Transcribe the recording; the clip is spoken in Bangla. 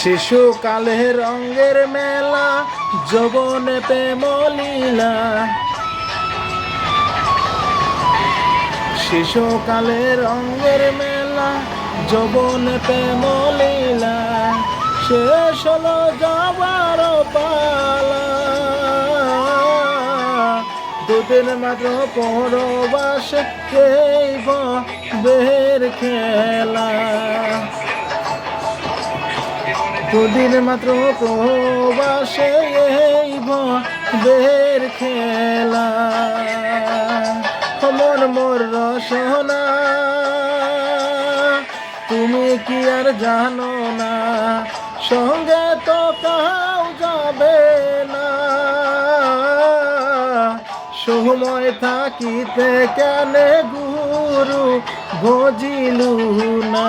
শিশুকালে রঙের মেলা, যৌবনে প্রেম লীলা। শিশুকালে রঙের মেলা, যৌবনে প্রেম লীলা। শেষ হলো যাবার পালা, দুদিন মাত্র পরবাসে এই বের খেলা। দুদিন মাত্র প্রবাসে এই বের খেলা। মন মোর রসনা, তুমি কি আর জানো না, সঙ্গে তো কাউ যাবে না। সময় থাকিতে কেন গুরু ভজিলু না।